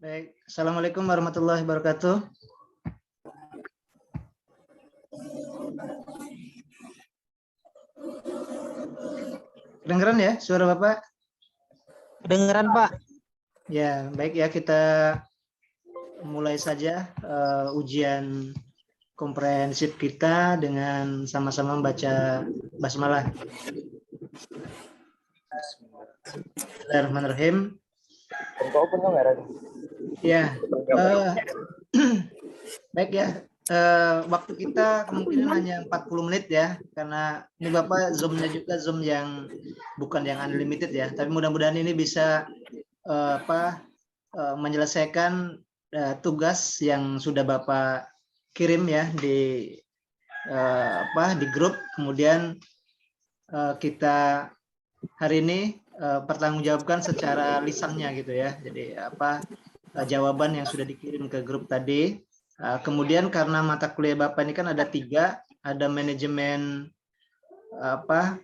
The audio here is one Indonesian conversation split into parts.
Baik, Assalamualaikum warahmatullahi wabarakatuh. Kedengeran ya suara Bapak? Kedengeran, Pak. Ya, baik ya, kita mulai saja ujian komprehensif kita dengan sama-sama membaca basmalah. Bismillahirrahmanirrahim. Ya, baik ya. Waktu kita kemungkinan hanya 40 menit ya, karena ini Bapak Zoom-nya juga Zoom yang bukan yang unlimited ya, tapi mudah-mudahan ini bisa menyelesaikan tugas yang sudah Bapak kirim ya di grup. Kemudian kita hari ini pertanggungjawabkan secara lisannya gitu ya. Jadi jawaban yang sudah dikirim ke grup tadi. Kemudian karena mata kuliah Bapak ini kan ada 3, ada manajemen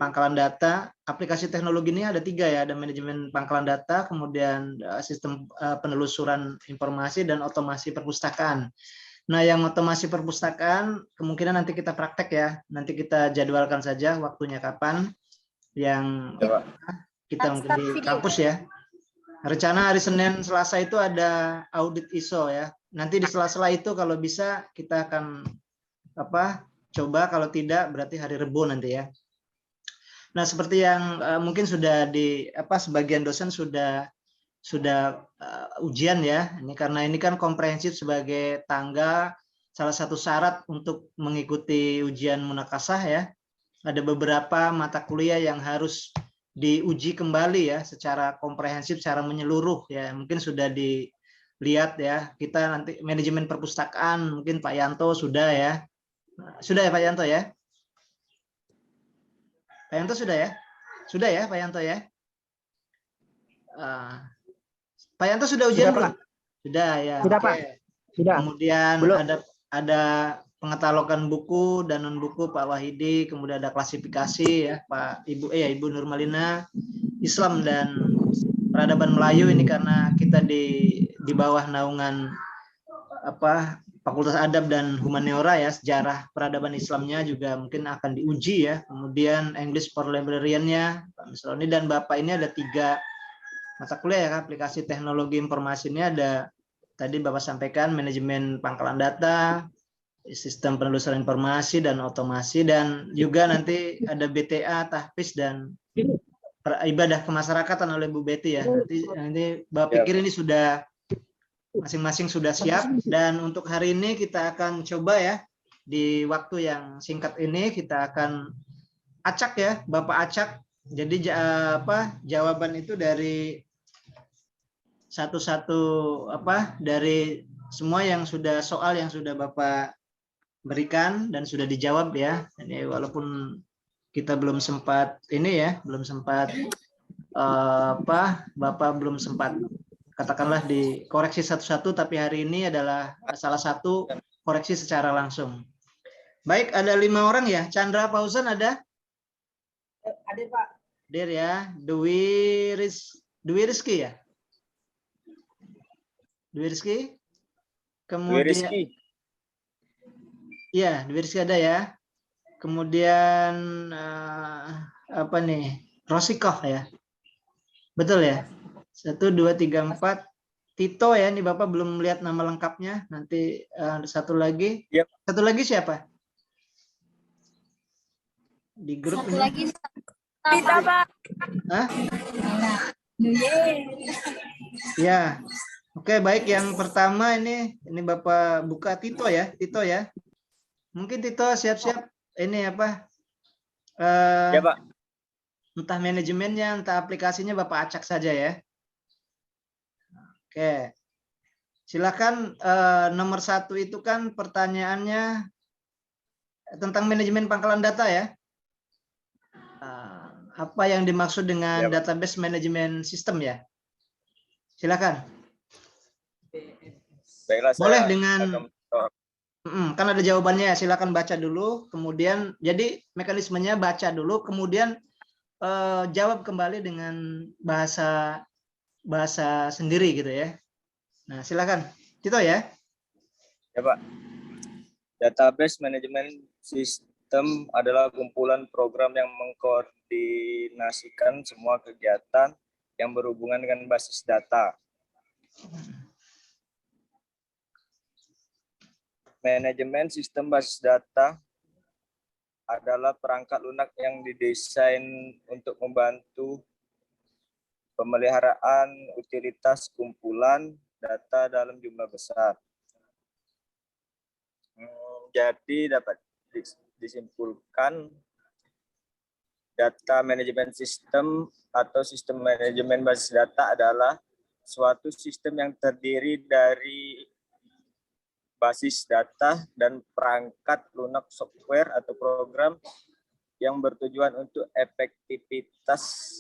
pangkalan data, aplikasi teknologi ini ada 3 ya, ada manajemen pangkalan data, kemudian sistem penelusuran informasi dan otomasi perpustakaan. Nah, yang otomasi perpustakaan kemungkinan nanti kita praktek ya, nanti kita jadwalkan saja waktunya kapan, yang kita mungkin di kampus ya. Rencana hari Senin Selasa itu ada audit ISO ya. Nanti di sela-sela itu kalau bisa kita akan coba, kalau tidak berarti hari Rebo nanti ya. Nah, seperti yang mungkin sudah sebagian dosen sudah ujian ya. Ini karena ini kan komprehensif sebagai tangga, salah satu syarat untuk mengikuti ujian munakasah ya. Ada beberapa mata kuliah yang harus diuji kembali ya secara komprehensif, secara menyeluruh ya. Mungkin sudah dilihat ya. Kita nanti manajemen perpustakaan mungkin Pak Yanto sudah ya. Sudah ya Pak Yanto ya? Pak Yanto sudah ya? Sudah ya Pak Yanto ya? Pak Yanto sudah ujian belum? Sudah ya. Sudah, Oke. Pak. Sudah. Kemudian belum. ada pengetalogan buku dan non buku Pak Wahidi, kemudian ada klasifikasi ya Pak Ibu Nurmalina, Islam dan Peradaban Melayu ini karena kita di bawah naungan Fakultas Adab dan Humaniora ya, sejarah peradaban Islamnya juga mungkin akan diuji ya. Kemudian English for Librarian-nya Pak Misroni, dan Bapak ini ada 3 mata kuliah ya, aplikasi teknologi informasi ini ada tadi Bapak sampaikan manajemen pangkalan data, sistem penelusuran informasi dan otomasi, dan juga nanti ada BTA, tahfiz dan ibadah kemasyarakatan oleh Bu Betty ya. Nanti Bapak pikir ini sudah masing-masing sudah siap, dan untuk hari ini kita akan coba ya di waktu yang singkat ini kita akan acak ya, Bapak acak. Jadi jawaban itu dari satu-satu dari semua yang sudah soal yang sudah Bapak berikan dan sudah dijawab ya. Jadi walaupun kita belum sempat ini ya, belum sempat Bapak belum sempat katakanlah dikoreksi satu-satu, tapi hari ini adalah salah satu koreksi secara langsung. Baik, ada 5 orang ya. Chandra Fauzan ada? Ada, Pak. Dir ya. Dwi Rizky ya? Dwi Rizky? Kemudian iya, Dwi Rizky ada ya. Kemudian Rosikoh ya. Betul ya? 1, 2, 3, 4. Tito ya, ini Bapak belum melihat nama lengkapnya. Nanti satu lagi. Yep. Satu lagi siapa? Di grup satu ini. Lagi Tita, Pak. Hah? Ya. Oke, baik, yang pertama ini Bapak buka Tito ya. Tito ya. Mungkin Tito siap-siap ini ya Pak. Entah manajemennya, entah aplikasinya Bapak acak saja ya. Oke, silakan. Nomor 1 itu kan pertanyaannya tentang manajemen pangkalan data ya. Apa yang dimaksud dengan database management system ya? Silakan. Baiklah, boleh dengan kan ada jawabannya ya. Silakan baca dulu. Kemudian jadi mekanismenya baca dulu, kemudian jawab kembali dengan bahasa sendiri gitu ya. Nah, silakan. Tito ya. Ya Pak. Database Management System adalah kumpulan program yang mengkoordinasikan semua kegiatan yang berhubungan dengan basis data. Manajemen sistem basis data adalah perangkat lunak yang didesain untuk membantu pemeliharaan utilitas kumpulan data dalam jumlah besar. Jadi dapat disimpulkan data manajemen sistem atau sistem manajemen basis data adalah suatu sistem yang terdiri dari basis data dan perangkat lunak software atau program yang bertujuan untuk efektivitas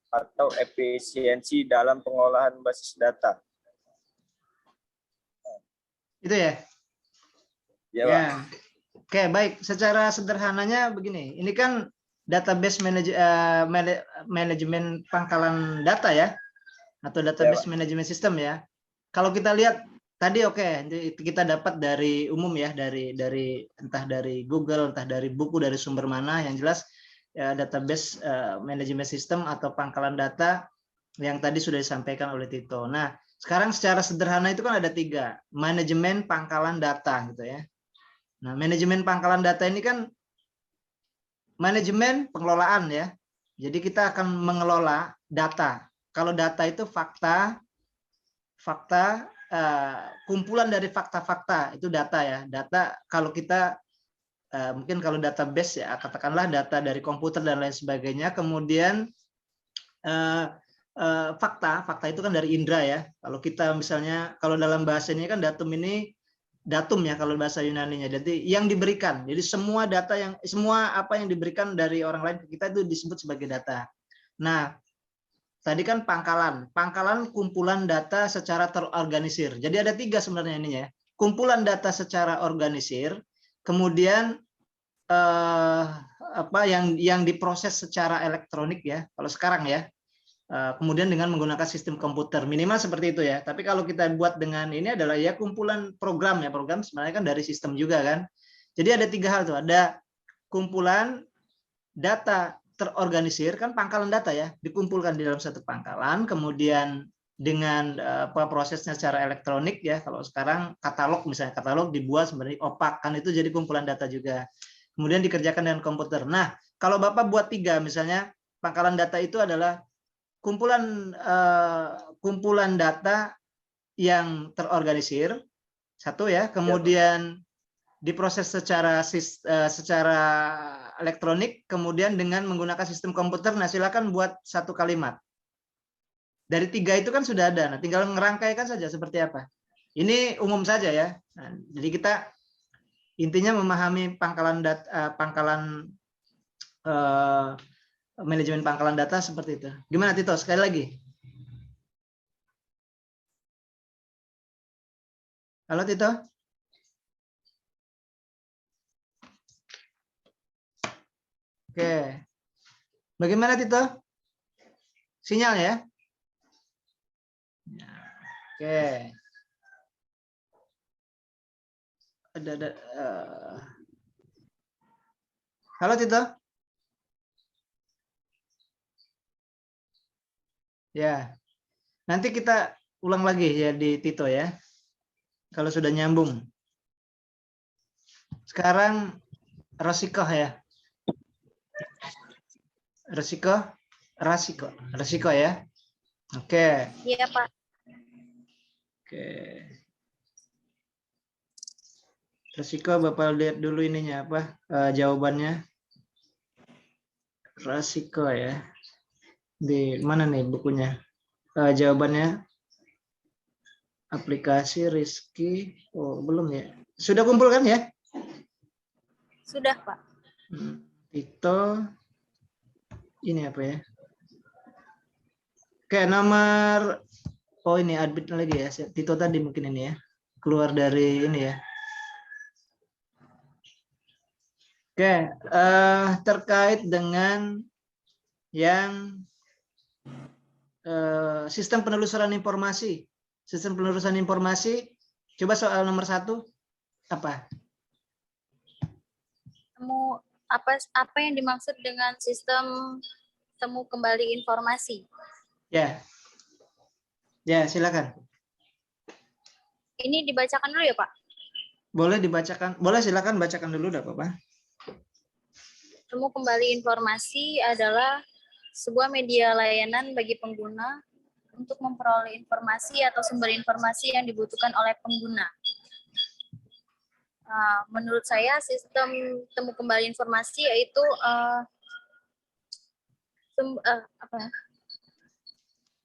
atau efisiensi dalam pengolahan basis data. Itu ya? Ya, Pak. Oke, baik. Secara sederhananya begini. Ini kan database manajemen pangkalan data ya, atau database manajemen sistem ya. Kalau kita lihat tadi kita dapat dari umum ya, dari entah dari Google, entah dari buku, dari sumber mana, yang jelas ya, database manajemen sistem atau pangkalan data yang tadi sudah disampaikan oleh Tito. Nah, sekarang secara sederhana itu kan ada 3, manajemen pangkalan data gitu ya. Nah, manajemen pangkalan data ini kan manajemen pengelolaan ya. Jadi kita akan mengelola data. Kalau data itu fakta, kumpulan dari fakta-fakta itu data ya. Data kalau kita mungkin kalau database ya katakanlah data dari komputer dan lain sebagainya. Kemudian fakta itu kan dari indera ya. Kalau kita misalnya kalau dalam bahasa ini kan datum ya kalau bahasa Yunaninya. Jadi yang diberikan. Jadi semua data semua apa yang diberikan dari orang lain ke kita itu disebut sebagai data. Nah, tadi kan pangkalan kumpulan data secara terorganisir. Jadi ada 3 sebenarnya ini ya. Kumpulan data secara organisir, kemudian yang diproses secara elektronik ya. Kalau sekarang ya. Kemudian dengan menggunakan sistem komputer minimal seperti itu ya. Tapi kalau kita buat dengan ini adalah ya kumpulan program ya, program sebenarnya kan dari sistem juga kan. Jadi ada 3 hal tuh, ada kumpulan data terorganisir kan pangkalan data ya, dikumpulkan di dalam satu pangkalan, kemudian dengan prosesnya secara elektronik ya. Kalau sekarang katalog misalnya, katalog dibuat sebenarnya opak kan, itu jadi kumpulan data juga. Kemudian dikerjakan dengan komputer. Nah, kalau Bapak buat 3 misalnya pangkalan data itu adalah kumpulan data yang terorganisir, satu ya, kemudian diproses secara elektronik, kemudian dengan menggunakan sistem komputer. Nah, silakan buat 1 kalimat. Dari 3 itu kan sudah ada, nah tinggal ngerangkaikan saja seperti apa. Ini umum saja ya. Nah, jadi kita intinya memahami pangkalan manajemen pangkalan data seperti itu. Gimana Tito? Sekali lagi. Halo Tito? Oke. Bagaimana Tito? Sinyal ya? Oke. Halo Tito? Ya, nanti kita ulang lagi ya di Tito ya, kalau sudah nyambung. Sekarang resiko ya, resiko ya. Oke. Iya, Pak. Oke. Resiko Bapak lihat dulu ininya apa jawabannya. Resiko ya. Di mana nih bukunya? Jawabannya aplikasi Rizky. Oh, belum ya. Sudah kumpul kan ya? Sudah, Pak. Tito. Ini apa ya? Oke, nomor ini admit lagi ya. Tito tadi mungkin ini ya. Keluar dari ini ya. Oke, terkait dengan yang sistem penelusuran informasi Sistem penelusuran informasi. Coba soal nomor 1 apa? Apa yang dimaksud dengan sistem temu kembali informasi? Ya. Ya, silakan. Ini dibacakan dulu ya, Pak? Boleh dibacakan. Boleh, silakan bacakan dulu, enggak apa-apa. Temu kembali informasi adalah sebuah media layanan bagi pengguna untuk memperoleh informasi atau sumber informasi yang dibutuhkan oleh pengguna. Menurut saya sistem temu kembali informasi yaitu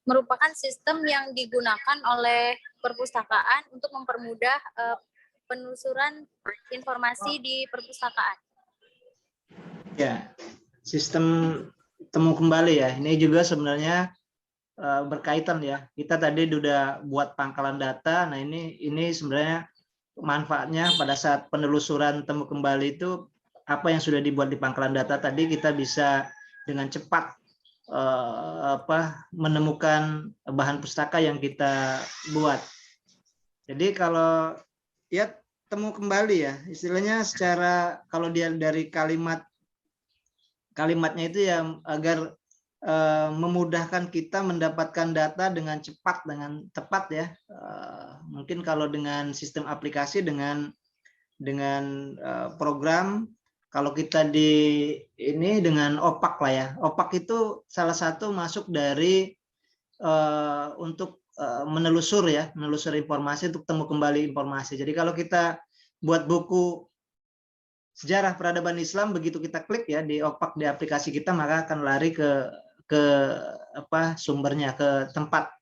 merupakan sistem yang digunakan oleh perpustakaan untuk mempermudah penelusuran informasi di perpustakaan. Ya, sistem temu kembali ya. Ini juga sebenarnya berkaitan ya. Kita tadi udah buat pangkalan data. Nah, ini sebenarnya manfaatnya pada saat penelusuran temu kembali itu apa yang sudah dibuat di pangkalan data tadi kita bisa dengan cepat menemukan bahan pustaka yang kita buat. Jadi kalau ya temu kembali ya, istilahnya secara kalau dia dari kalimatnya itu ya agar memudahkan kita mendapatkan data dengan cepat, dengan tepat ya. Mungkin kalau dengan sistem aplikasi dengan program, kalau kita di ini dengan OPAC lah ya. OPAC itu salah satu masuk dari untuk menelusur informasi, untuk temu kembali informasi. Jadi kalau kita buat buku sejarah peradaban Islam, begitu kita klik ya di OPAC di aplikasi kita, maka akan lari ke sumbernya, ke tempat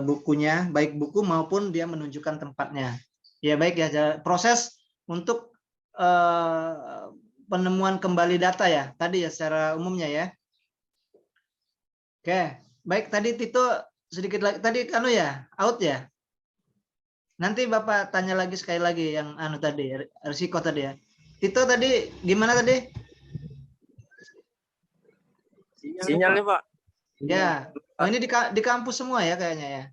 bukunya, baik buku maupun dia menunjukkan tempatnya. Ya baik ya, proses untuk penemuan kembali data ya tadi ya secara umumnya ya. Oke, baik, tadi Tito sedikit lagi tadi out ya. Nanti Bapak tanya lagi sekali lagi yang tadi risiko tadi ya. Tito tadi gimana tadi? Sinyalnya, Pak. Ya. Oh, ini di kampus semua ya kayaknya ya.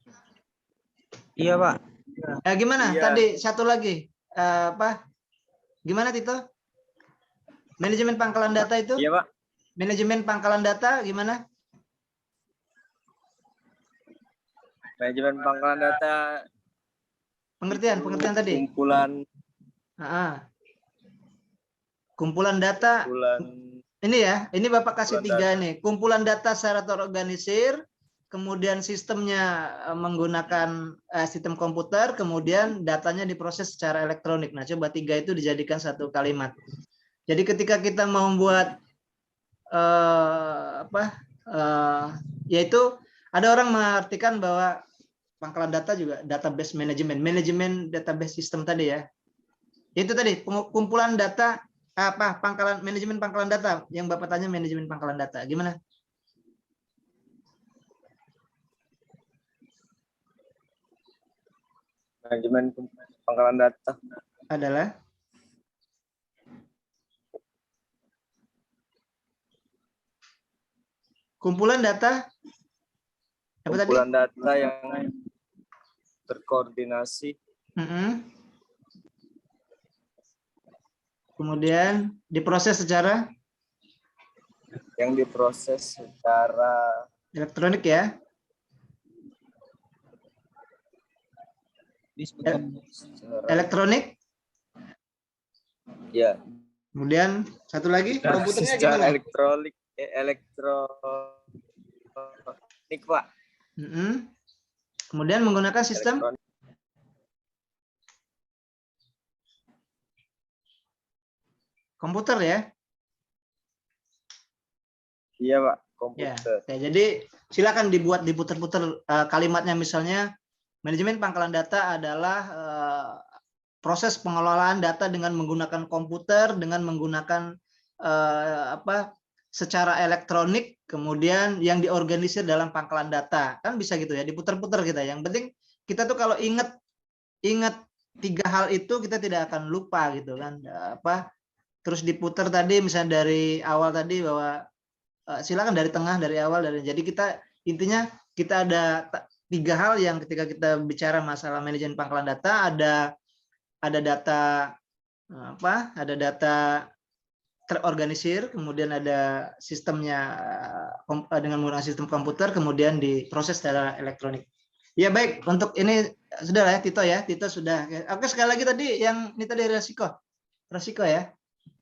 Iya, Pak. Ya, gimana? Iya. Tadi satu lagi. Gimana Tito? Manajemen pangkalan data itu? Iya, Pak. Manajemen pangkalan data gimana? Manajemen pangkalan data. Pengertian tadi. Kumpulan data. Ini ya, ini Bapak kasih 3 nih. Kumpulan data secara terorganisir, kemudian sistemnya menggunakan sistem komputer, kemudian datanya diproses secara elektronik. Nah, coba 3 itu dijadikan satu kalimat. Jadi ketika kita mau membuat yaitu ada orang mengartikan bahwa pangkalan data juga database manajemen database sistem tadi ya. Itu tadi kumpulan data manajemen pangkalan data yang Bapak tanya, manajemen pangkalan data gimana? Manajemen pangkalan data adalah kumpulan data data yang terkoordinasi. Kemudian diproses secara elektronik ya. Elektronik. Ya. Kemudian satu lagi komputernya gimana? Elektronik, Pak. Kemudian menggunakan sistem komputer ya. Iya, Pak, komputer. Ya, jadi silakan diputar-putar kalimatnya, misalnya manajemen pangkalan data adalah proses pengelolaan data dengan menggunakan komputer, dengan menggunakan secara elektronik, kemudian yang diorganisir dalam pangkalan data. Kan bisa gitu ya, diputar-putar kita. Yang penting kita tuh kalau ingat 3 hal itu kita tidak akan lupa gitu kan. Terus diputar tadi misalnya dari awal tadi bahwa silakan dari tengah, dari awal, jadi kita intinya kita ada tiga hal yang ketika kita bicara masalah manajemen pangkalan data, ada data ada data terorganisir, kemudian ada sistemnya dengan menggunakan sistem komputer, kemudian diproses secara elektronik. Ya baik, untuk ini sudah ya Tito ya, Tito sudah. Oke, sekali lagi tadi yang ini tadi Rosiko ya.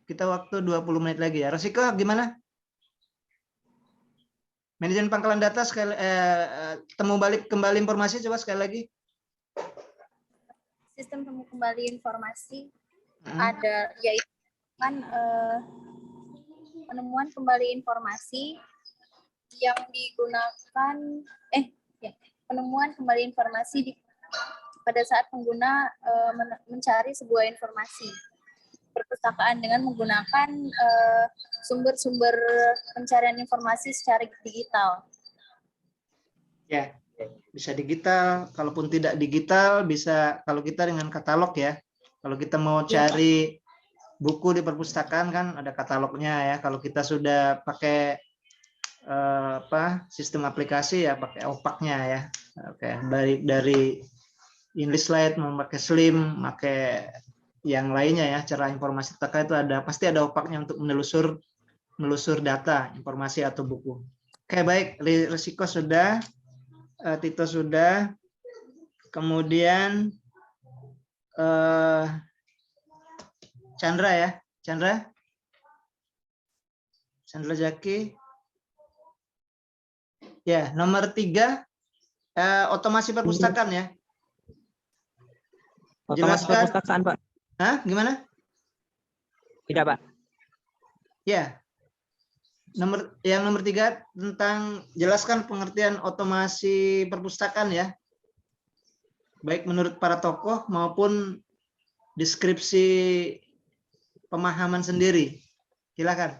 Kita waktu 20 menit lagi ya. Rosiko gimana? Manajemen pangkalan data sekali temu balik kembali informasi coba sekali lagi. Sistem temu kembali informasi ada yaitu kan penemuan kembali informasi yang digunakan penemuan kembali informasi pada saat pengguna mencari sebuah informasi perpustakaan dengan menggunakan sumber-sumber pencarian informasi secara digital. Ya, bisa digital, kalaupun tidak digital bisa kalau kita dengan katalog ya. Kalau kita mau cari buku di perpustakaan kan ada katalognya ya. Kalau kita sudah pakai sistem aplikasi ya pakai opaknya ya. Oke, baik dari InListLite memakai Slim, pakai yang lainnya ya. Cara informasi terkait itu pasti ada opaknya untuk menelusur data, informasi atau buku. Oke, baik, risiko sudah, Tito sudah, kemudian Chandra ya, Chandra Jaki. Ya, nomor 3, otomasi perpustakaan ya. Otomasi Jelaskan. perpustakaan, Pak. Hah, gimana? Tidak, Pak. Ya, nomor 3 tentang jelaskan pengertian otomasi perpustakaan ya. Baik menurut para tokoh maupun deskripsi pemahaman sendiri. Silakan.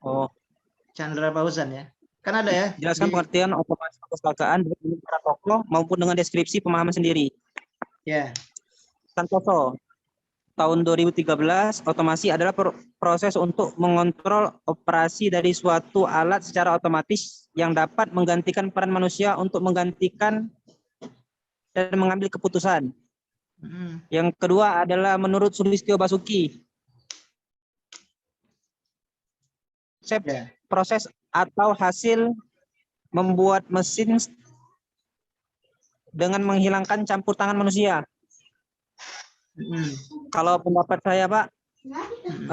Oh, Chandra Fauzan ya. Kan ada ya. jelaskan pengertian otomasi perpustakaan dengan para tokoh maupun dengan deskripsi pemahaman sendiri. Ya. Santoso, tahun 2013, otomasi adalah proses untuk mengontrol operasi dari suatu alat secara otomatis yang dapat menggantikan peran manusia untuk menggantikan dan mengambil keputusan. Yang kedua adalah menurut Sulistyo Basuki, proses atau hasil membuat mesin dengan menghilangkan campur tangan manusia. Kalau pendapat saya, Pak,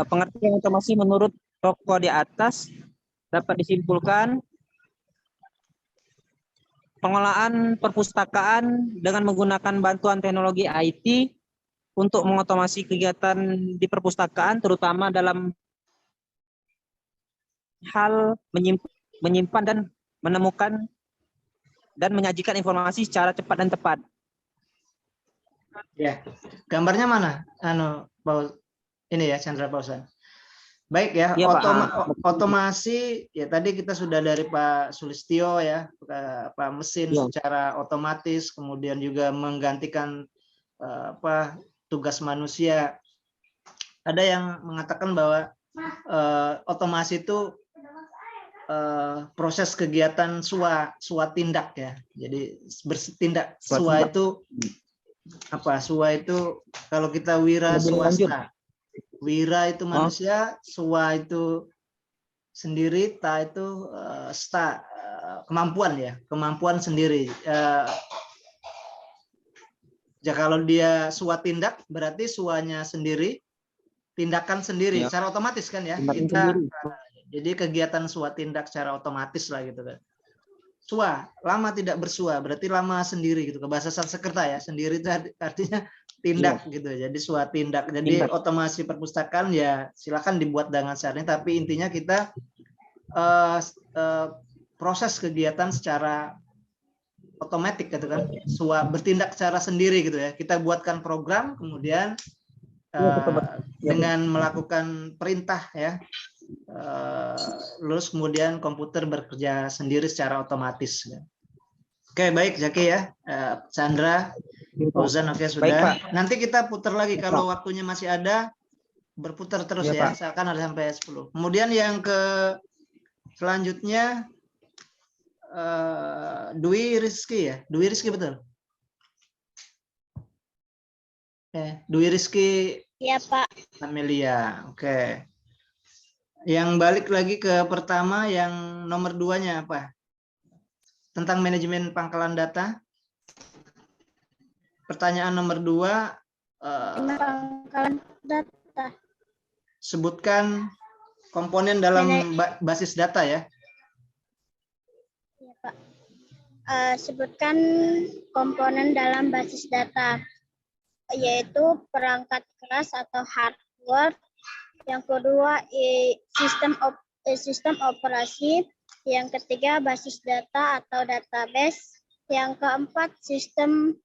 pengertian otomasi menurut tokoh di atas dapat disimpulkan pengelolaan perpustakaan dengan menggunakan bantuan teknologi IT untuk mengotomasi kegiatan di perpustakaan, terutama dalam hal menyimpan dan menemukan dan menyajikan informasi secara cepat dan tepat. Ya, gambarnya mana? Ini ya, Chandra Fauzan. Baik ya, Ya, otomasi ya tadi kita sudah dari Pak Sulistyo ya, Pak mesin ya, secara otomatis, kemudian juga menggantikan tugas manusia. Ada yang mengatakan bahwa otomasi itu proses kegiatan suatindak ya. Jadi bertindak itu apa? Swa itu kalau kita wira swasta. Wira itu manusia, swa itu sendiri, ta itu kemampuan ya, kemampuan sendiri. Kalau dia swa tindak berarti swanya sendiri, tindakan sendiri, ya, secara otomatis kan ya. Jadi kegiatan swa tindak secara otomatis lah gitu kan. Swa, lama tidak bersua, berarti lama sendiri gitu. Ke bahasa Sanskerta ya, sendiri itu artinya tindak gitu. Jadi swa tindak. Jadi otomasi perpustakaan ya silakan dibuat dengan caranya, tapi intinya kita proses kegiatan secara otomatis gitu kan. Swa bertindak secara sendiri gitu ya. Kita buatkan program kemudian dengan melakukan perintah ya. Terus kemudian komputer bekerja sendiri secara otomatis. Oke, baik Zaki ya. Chandra, Fauzan, oke sudah. Baik, Pak. Nanti kita putar lagi kalau waktunya masih ada, berputar terus ya. Seakan ada sampai 10. Kemudian yang selanjutnya Dwi Rizky ya? Dwi Rizky betul? Dwi Rizky Ya, Pak. Amelia. Oke. Yang balik lagi ke pertama, yang nomor 2-nya apa? Tentang manajemen pangkalan data. Pertanyaan nomor 2, Pangkalan data. sebutkan komponen dalam basis data ya. Ya, Pak. Sebutkan komponen dalam basis data, yaitu perangkat keras atau hardware. Yang kedua, sistem operasi. Yang ketiga, basis data atau database. Yang keempat, sistem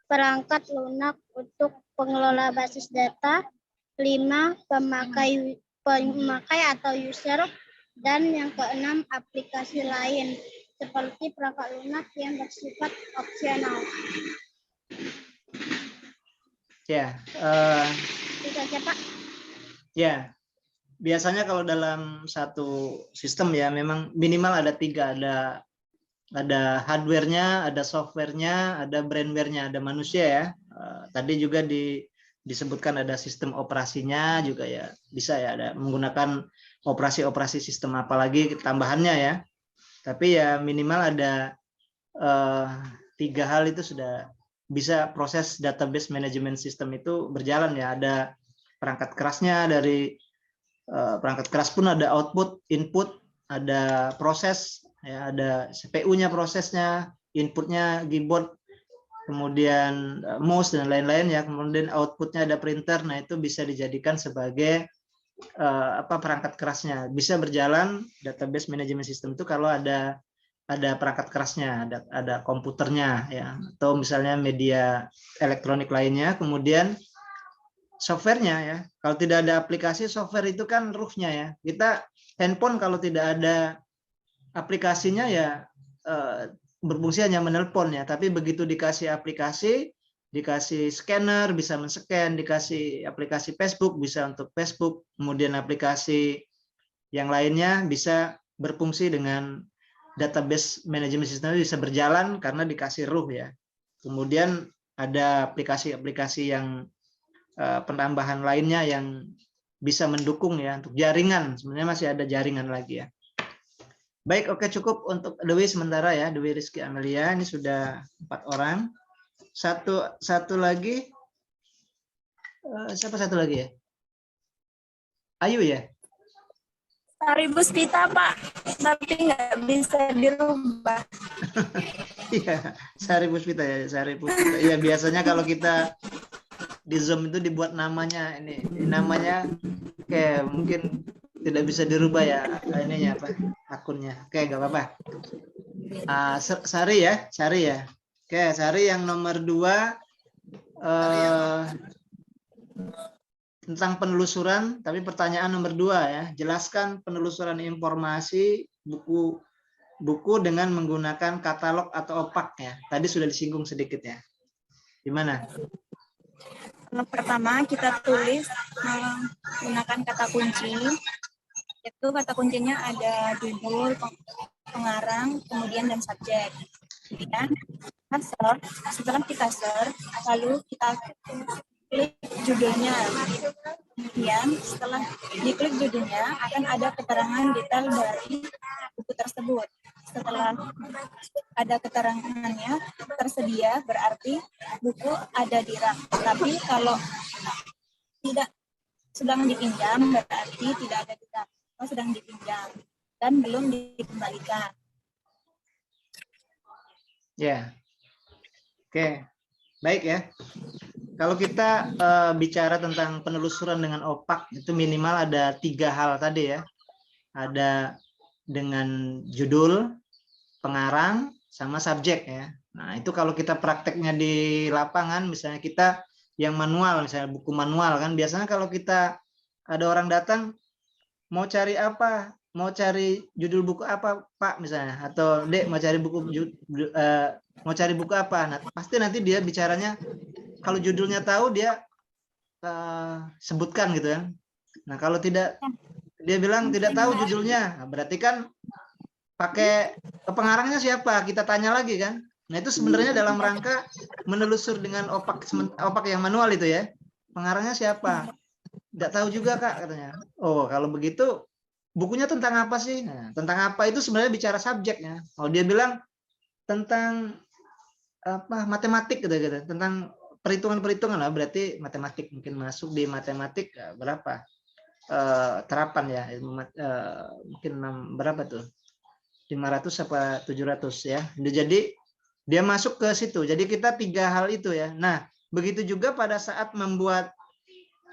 perangkat lunak untuk pengelola basis data. 5, pemakai atau user. Dan yang keenam, aplikasi lain seperti perangkat lunak yang bersifat opsional. Ya, Itu saja, Pak. ya. Biasanya kalau dalam satu sistem ya memang minimal ada 3, ada hardware-nya, ada software-nya, ada brandware-nya, ada manusia ya. Tadi juga disebutkan ada sistem operasinya juga ya, bisa ya, ada menggunakan operasi sistem apalagi tambahannya ya. Tapi ya minimal ada 3 hal itu sudah bisa proses database management system itu berjalan ya. Ada perangkat kerasnya, dari perangkat keras pun ada output, input, ada proses ya, ada CPU-nya prosesnya, inputnya keyboard, kemudian mouse dan lain-lain ya, kemudian outputnya ada printer. Nah itu bisa dijadikan sebagai perangkat kerasnya. Bisa berjalan database management system itu kalau ada perangkat kerasnya, ada komputernya ya, atau misalnya media elektronik lainnya. Kemudian softwarenya ya, kalau tidak ada aplikasi, software itu kan ruhnya ya. Kita handphone kalau tidak ada aplikasinya ya berfungsi hanya menelpon ya, tapi begitu dikasih aplikasi, dikasih scanner bisa men-scan, dikasih aplikasi Facebook bisa untuk Facebook, kemudian aplikasi yang lainnya bisa berfungsi dengan database management system, bisa berjalan karena dikasih ruh ya. Kemudian ada aplikasi-aplikasi yang penambahan lainnya yang bisa mendukung ya untuk jaringan. Sebenarnya masih ada jaringan lagi ya. Baik, oke, cukup untuk Dewi sementara ya, Dewi Rizky Amelia. Ini sudah 4 orang. Satu lagi, siapa satu lagi ya? Ayu ya? Sari Puspita, Pak, tapi nggak bisa dirubah. Iya, Sari Puspita ya, Sari Puspita. Iya, biasanya kalau kita di Zoom itu dibuat namanya ini namanya kayak mungkin tidak bisa dirubah ya, ininya apa, akunnya. Oke, nggak apa-apa. Sari ya, Sari ya. Oke, Sari yang nomor 2 tentang penelusuran, tapi pertanyaan nomor 2 ya. Jelaskan penelusuran informasi buku dengan menggunakan katalog atau opak ya. Tadi sudah disinggung sedikit ya. Gimana? Pertama kita tulis menggunakan kata kunci. Itu kata kuncinya ada judul, pengarang, kemudian dan subjek. Kemudian setelah kita search, lalu kita klik judulnya. Kemudian setelah diklik judulnya akan ada keterangan detail dari buku tersebut. Setelah ada keterangannya tersedia, berarti buku ada di rak. Tapi kalau tidak sedang dipinjam, berarti tidak ada di rak. Sedang dipinjam dan belum dikembalikan. Ya, oke, baik ya. Kalau kita bicara tentang penelusuran dengan opak, itu minimal ada 3 hal tadi ya. Ada dengan judul, pengarang, sama subjek ya. Nah itu kalau kita prakteknya di lapangan, misalnya kita yang manual, misalnya buku manual kan, biasanya kalau kita ada orang datang, mau cari apa? Mau cari judul buku apa, Pak, misalnya, atau Dek mau cari buku apa? Nah, pasti nanti dia bicaranya kalau judulnya tahu dia sebutkan gitu kan. Nah, kalau tidak dia bilang tidak tahu judulnya, nah, berarti kan pakai pengarangnya siapa? Kita tanya lagi kan. Nah itu sebenarnya dalam rangka menelusur dengan opak yang manual itu ya. Pengarangnya siapa? Nggak tahu juga Kak katanya. Oh kalau begitu bukunya tentang apa sih? Nah, tentang apa itu sebenarnya bicara subjeknya. Oh dia bilang tentang apa matematik gitu, tentang perhitungan lah, berarti matematik mungkin masuk di matematik berapa terapan ya mungkin berapa tuh 500 apa 700 ya. Jadi dia masuk ke situ. Jadi kita 3 hal itu ya. Nah begitu juga pada saat membuat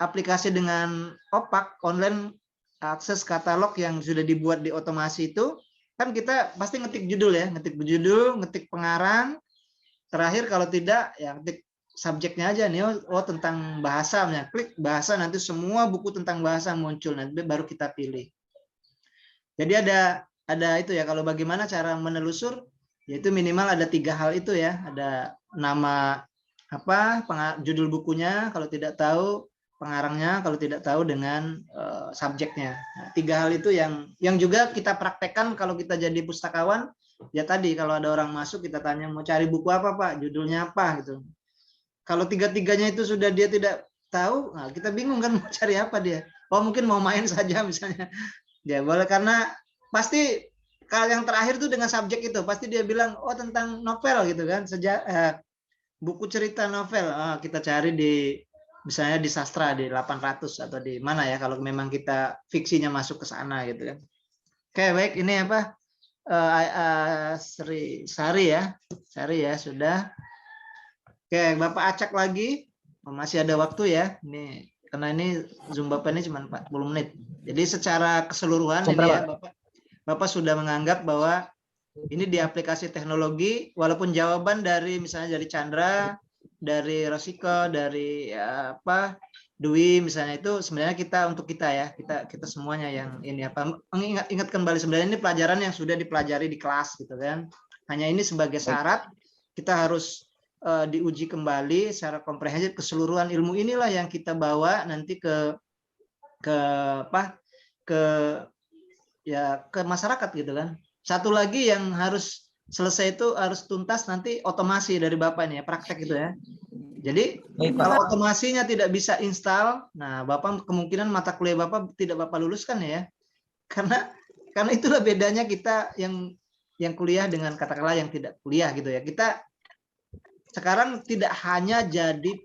aplikasi dengan opak online akses katalog yang sudah dibuat di otomasi itu kan kita pasti ngetik judul ya, ngetik judul, ngetik pengarang. Terakhir kalau tidak ya ketik subjeknya aja nih, oh tentang bahasa, klik bahasa, nanti semua buku tentang bahasa muncul, nanti baru kita pilih. Jadi ada itu ya, kalau bagaimana cara menelusur, yaitu minimal ada 3 hal itu ya, ada nama apa, judul bukunya kalau tidak tahu, pengarangnya kalau tidak tahu, dengan subjeknya. Nah, 3 hal itu yang juga kita praktekkan kalau kita jadi pustakawan. Ya tadi kalau ada orang masuk kita tanya mau cari buku apa Pak, judulnya apa gitu. Kalau 3-tiganya itu sudah dia tidak tahu, nah kita bingung kan mau cari apa dia. Oh mungkin mau main saja misalnya. Ya boleh, karena pasti kalau yang terakhir itu dengan subjek itu pasti dia bilang oh tentang novel gitu kan, buku cerita novel. Oh, kita cari di misalnya di sastra di 800 atau di mana ya kalau memang kita fiksinya masuk ke sana gitu kan. Oke baik, ini apa? Sari ya sudah. Oke Bapak acak lagi, masih ada waktu ya ini karena ini Zoom Bapak ini cuma 40 menit. Jadi secara keseluruhan ini ya Bapak sudah menganggap bahwa ini di aplikasi teknologi, walaupun jawaban dari misalnya dari Chandra, dari Rosiko, dari apa Dwi misalnya, itu sebenarnya untuk kita ya, kita semuanya yang ini apa ingat kembali sebenarnya ini pelajaran yang sudah dipelajari di kelas gitu kan. Hanya ini sebagai syarat kita harus diuji kembali secara komprehensif, keseluruhan ilmu inilah yang kita bawa nanti ke masyarakat gitu kan. Satu lagi yang harus selesai itu harus tuntas nanti otomasi dari Bapak ini ya, praktek itu ya. Jadi kalau otomasinya tidak bisa install, nah Bapak kemungkinan mata kuliah Bapak tidak Bapak luluskan ya. Karena itulah bedanya kita yang kuliah dengan katakanlah yang tidak kuliah gitu ya. Kita sekarang tidak hanya jadi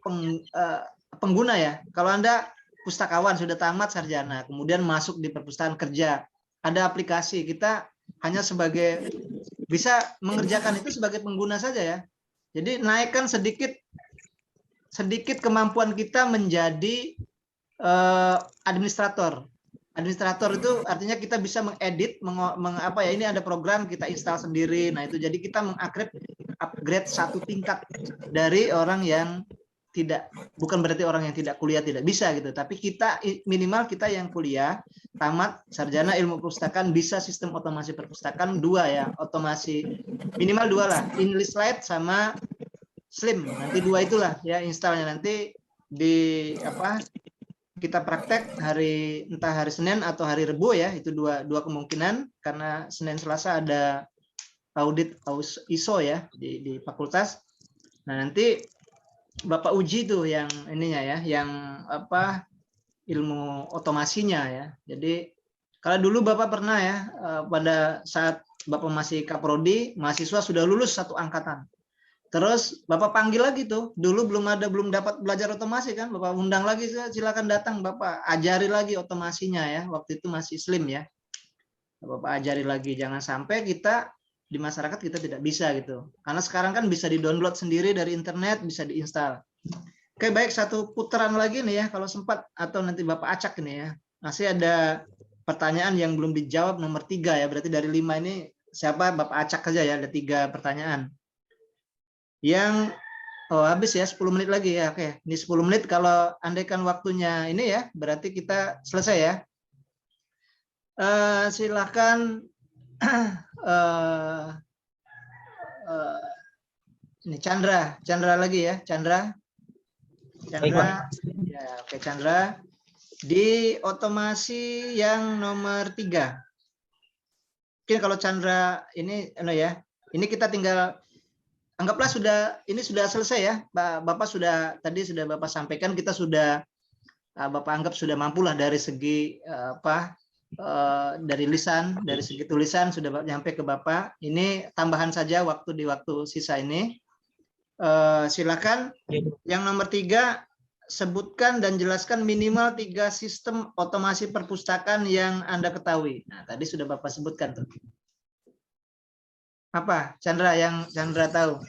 pengguna ya. Kalau Anda pustakawan sudah tamat sarjana, kemudian masuk di perpustakaan kerja, ada aplikasi, kita hanya sebagai bisa mengerjakan itu sebagai pengguna saja ya. Jadi naikkan sedikit kemampuan kita menjadi administrator. Administrator itu artinya kita bisa mengedit, ini ada program kita install sendiri. Nah itu jadi kita upgrade satu tingkat dari orang yang bukan berarti orang yang tidak kuliah tidak bisa gitu, tapi kita minimal kita yang kuliah tamat sarjana ilmu perpustakaan bisa sistem otomasi perpustakaan 2 ya, otomasi minimal 2 lah, InListLite sama Slim, nanti 2 itulah ya installnya, nanti kita praktek entah hari Senin atau hari Rebo ya, itu dua kemungkinan karena Senin Selasa ada audit ISO ya di fakultas. Nah nanti Bapak uji tuh yang ininya ya, yang ilmu otomasinya ya. Jadi kalau dulu Bapak pernah ya pada saat Bapak masih kaprodi, mahasiswa sudah lulus 1 angkatan. Terus Bapak panggil lagi tuh, dulu belum dapat belajar otomasi kan, Bapak undang lagi, silakan datang Bapak ajari lagi otomasinya ya. Waktu itu masih Slim ya. Bapak ajari lagi, jangan sampai kita di masyarakat kita tidak bisa gitu. Karena sekarang kan bisa di-download sendiri dari internet, bisa diinstal. Oke, baik, satu putaran lagi nih ya kalau sempat, atau nanti Bapak acak ini ya. Masih ada pertanyaan yang belum dijawab nomor 3 ya. Berarti dari 5 ini siapa Bapak acak saja ya, ada 3 pertanyaan. Yang habis ya 10 menit lagi ya. Oke, ini 10 menit kalau andaikan waktunya ini ya, berarti kita selesai ya. Silakan ini Chandra lagi ya, Chandra ya, oke Chandra di otomasi yang nomor 3. mungkin kalau Chandra ini ya, ini kita tinggal anggaplah ini sudah selesai ya, Bapak sudah tadi sudah Bapak sampaikan, kita sudah Bapak anggap sudah mampulah dari segi dari lisan, dari segi tulisan sudah nyampe ke Bapak. Ini tambahan saja di waktu sisa ini. Silakan. Yang nomor 3, sebutkan dan jelaskan minimal 3 sistem otomasi perpustakaan yang Anda ketahui. Nah, tadi sudah Bapak sebutkan tuh. Apa, Chandra, yang Chandra tahu?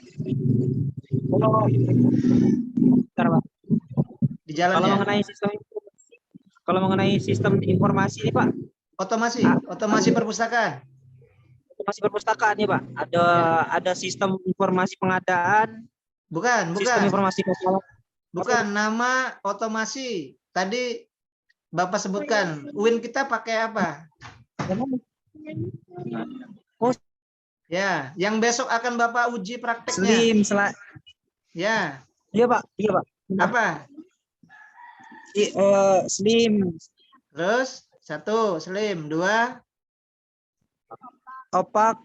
Di jalan Kalau ya? mengenai sistem informasi ini, Pak. Otomasi perpustakaan. Otomasi perpustakaan nih, Pak. Ada sistem informasi pengadaan. Bukan. Sistem informasi masalah. Bukan, nama otomasi. Tadi Bapak sebutkan, UIN kita pakai apa? Oh, Ya, yang besok akan Bapak uji prakteknya. Ya. Iya, Pak. Apa? Slim. Terus 1, Slim. 2, Opak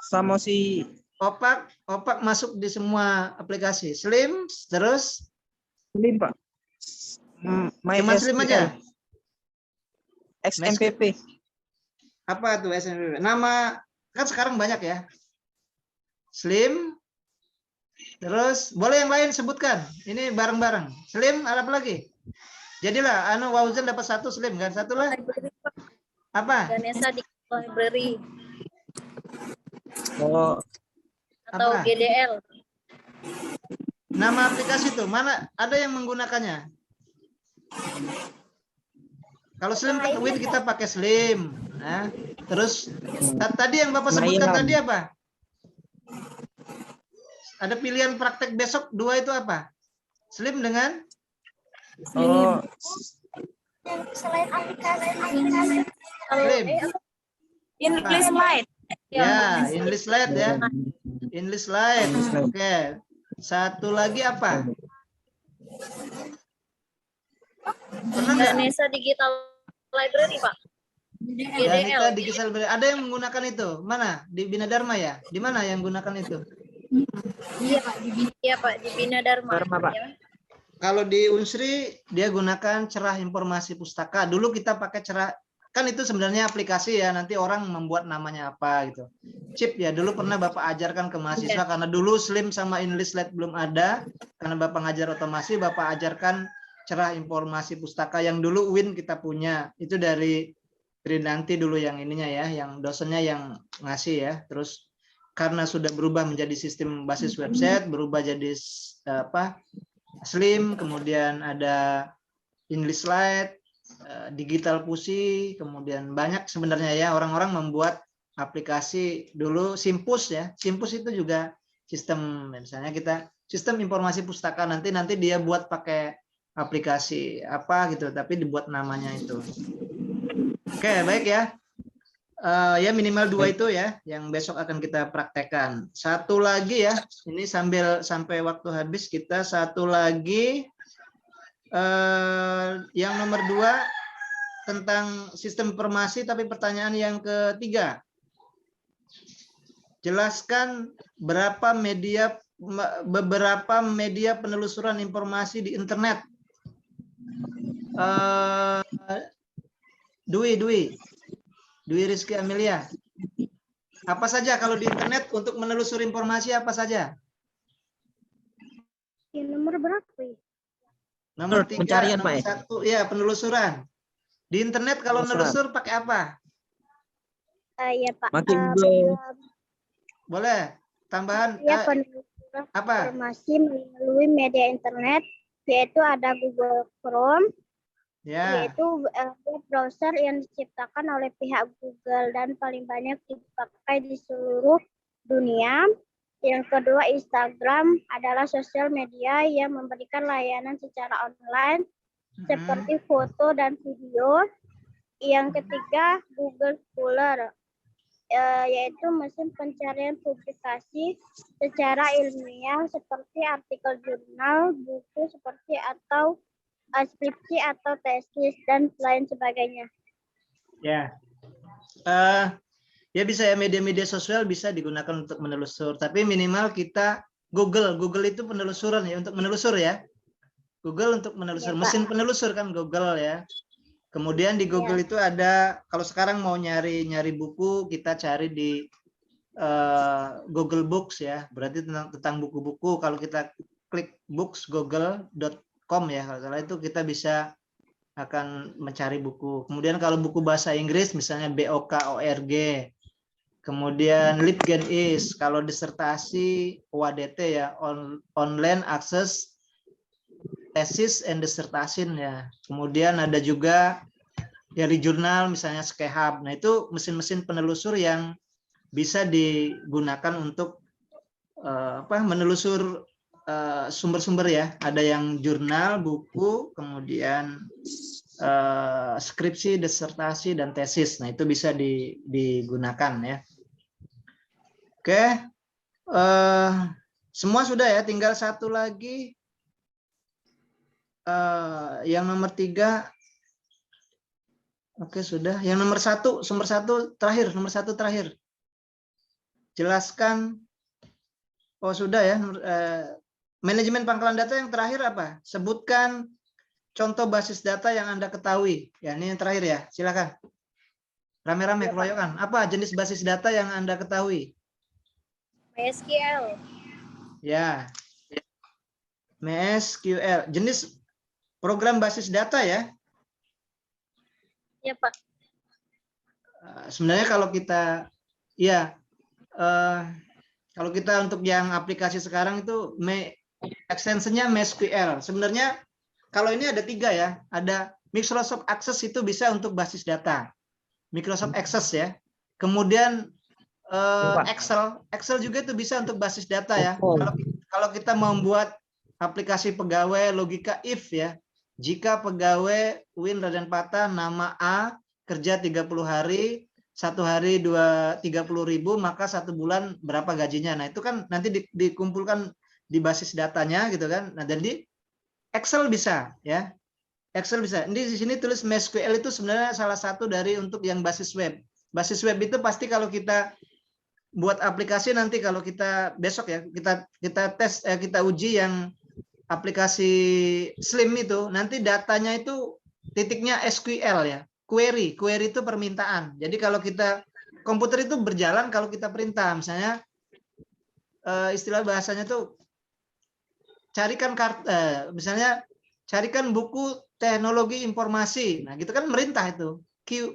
sama si Opak masuk di semua aplikasi. Slim, terus Slim, Pak. cuma Slim aja. XMPP. Apa tuh SMPP? Nama kan sekarang banyak ya. Slim. Terus boleh yang lain sebutkan. Ini bareng-bareng. Slim, apa lagi? Jadilah Wauzan dapat 1 Slim kan? 1 lah. Apa? Ganesha Digital Library Oh, atau apa? GDL. Nama aplikasi itu mana ada yang menggunakannya? Kalau Slim kan Win kita pakai Slim. Nah, terus tadi yang Bapak sebutkan tadi apa? Ada pilihan praktek besok 2 itu apa? Slim dengan? Selain aplikasi Slim. English Lite. Ya, English Lite ya. English Lite. Oke. 1 lagi apa? Pernah nggak? Ganesha Digital Library, Pak. Ganesha Digital Library. Ada yang menggunakan itu? Mana? Di Bina Dharma ya? Di mana yang menggunakan itu? Iya, Pak, di Bina Dharma. Pak. Ya. Kalau di Unsri dia gunakan Cerah Informasi Pustaka. Dulu kita pakai Cerah, kan itu sebenarnya aplikasi ya, nanti orang membuat namanya apa gitu. Chip ya, dulu pernah Bapak ajarkan ke mahasiswa karena dulu Slim sama English Lite belum ada. Karena Bapak ngajar otomasi, Bapak ajarkan Cerah Informasi Pustaka yang dulu UIN kita punya. Itu dari nanti dulu yang ininya ya, yang dosennya yang ngasih ya. Terus karena sudah berubah menjadi sistem basis website, berubah jadi Slim, kemudian ada English Lite, Digital Pusi, kemudian banyak sebenarnya ya orang-orang membuat aplikasi dulu Simpus ya. Simpus itu juga sistem, misalnya kita sistem informasi pustaka, nanti dia buat pakai aplikasi apa gitu, tapi dibuat namanya itu. Oke, baik ya. Ya minimal 2 itu ya yang besok akan kita praktekkan. 1 lagi ya, ini sampai waktu habis kita 1 lagi yang nomor 2 tentang sistem informasi, tapi pertanyaan yang ketiga. Jelaskan beberapa media penelusuran informasi di internet. Dwi Rizky Amelia. Apa saja kalau di internet untuk menelusuri informasi apa saja? Nomor berapa ya? Nomor 3, pencarian, nomor Pak. 1 ya penelusuran. Di internet kalau nelusur pakai apa? Ya Pak. Boleh tambahan Ya penelusuran apa? informasi melalui media internet, yaitu ada Google Chrome. Ya. Yaitu web browser yang diciptakan oleh pihak Google dan paling banyak dipakai di seluruh dunia. Yang kedua, Instagram adalah sosial media yang memberikan layanan secara online seperti foto dan video. Yang ketiga, Google Scholar, yaitu mesin pencarian publikasi secara ilmiah seperti artikel jurnal, buku seperti atau skripsi atau tesis dan lain sebagainya. Ya. Ya bisa ya, media-media sosial bisa digunakan untuk menelusur, tapi minimal kita Google itu penelusuran ya, untuk menelusur ya. Google untuk menelusur, Ya, Pak. mesin penelusur kan Google ya. Kemudian di Google itu ada, kalau sekarang mau nyari buku, kita cari di Google Books ya, berarti tentang buku-buku. Kalau kita klik books.google.com ya, kalau salah itu kita bisa akan mencari buku. Kemudian kalau buku bahasa Inggris misalnya BOKORG. Kemudian LibGenIS, kalau disertasi OADT ya, online access tesis and dissertation ya. Kemudian ada juga dari jurnal misalnya Skehab. Nah, itu mesin-mesin penelusur yang bisa digunakan untuk menelusur sumber-sumber ya. Ada yang jurnal, buku, kemudian skripsi, disertasi, dan tesis. Nah, itu bisa digunakan ya. Oke, semua sudah ya. Tinggal satu lagi. Yang nomor 3. Oke, sudah. Yang nomor 1, nomor 1 terakhir. Jelaskan. Oh, sudah ya. Manajemen pangkalan data yang terakhir apa? Sebutkan contoh basis data yang Anda ketahui. Ya, ini yang terakhir ya. Silakan. Rame-rame keroyokan. Apa jenis basis data yang Anda ketahui? MySQL. Ya. MySQL. Jenis program basis data ya. Ya, Pak. Sebenarnya kalau kita kalau kita untuk yang aplikasi sekarang itu extensionnya MySQL. Sebenarnya kalau ini ada 3 ya. Ada Microsoft Access, itu bisa untuk basis data. Microsoft Access ya. Kemudian Excel juga itu bisa untuk basis data ya. Kalau kita membuat aplikasi pegawai logika if ya. Jika pegawai Win Raden Patah nama A kerja 30 hari, 1 hari 30.000, maka 1 bulan berapa gajinya. Nah, itu kan nanti dikumpulkan di basis datanya gitu kan. Nah, jadi Excel bisa ya. Excel bisa. Ini di sini tulis MySQL itu sebenarnya salah satu dari untuk yang basis web. Basis web itu pasti kalau kita buat aplikasi nanti, kalau kita besok ya kita tes kita uji yang aplikasi Slim itu, nanti datanya itu titiknya SQL ya. Query itu permintaan. Jadi kalau kita komputer itu berjalan kalau kita perintah, misalnya istilah bahasanya tuh misalnya carikan buku teknologi informasi. Nah, gitu kan merintah itu.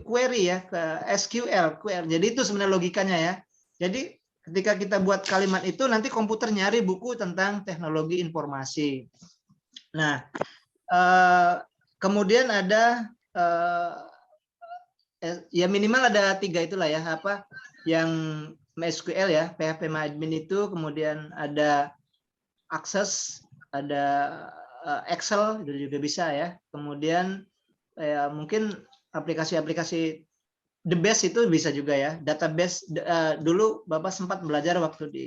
Query ya ke SQL. Jadi itu sebenarnya logikanya ya. Jadi ketika kita buat kalimat itu, nanti komputer nyari buku tentang teknologi informasi. Nah, kemudian ada ya minimal ada 3 itulah ya, apa yang MySQL ya, PHP MyAdmin itu, kemudian ada Access, ada Excel itu juga bisa ya. Kemudian mungkin aplikasi-aplikasi The Best itu bisa juga ya. Database dulu Bapak sempat belajar waktu di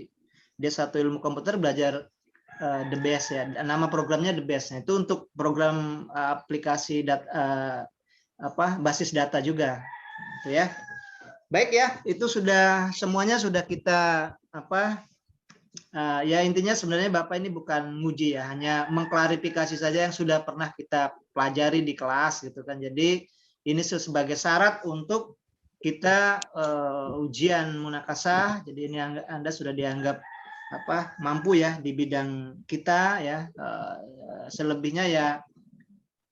D1 Ilmu Komputer, belajar The Best ya. Nama programnya The Best. Nah, itu untuk program aplikasi basis data juga. Itu ya. Baik ya, itu sudah semuanya sudah kita ya intinya sebenarnya Bapak ini bukan nguji ya, hanya mengklarifikasi saja yang sudah pernah kita pelajari di kelas gitu kan. Jadi ini sebagai syarat untuk kita ujian munakasah. Jadi ini Anda sudah dianggap mampu ya di bidang kita ya. Selebihnya ya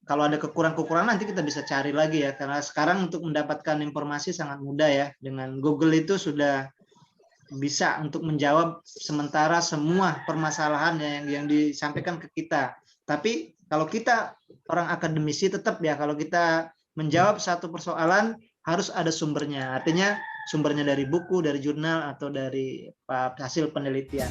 kalau ada kekurangan nanti kita bisa cari lagi ya, karena sekarang untuk mendapatkan informasi sangat mudah ya. Dengan Google itu sudah bisa untuk menjawab sementara semua permasalahan yang disampaikan ke kita. Tapi kalau kita orang akademisi tetap ya, kalau kita menjawab satu persoalan harus ada sumbernya. Artinya sumbernya dari buku, dari jurnal, atau dari hasil penelitian.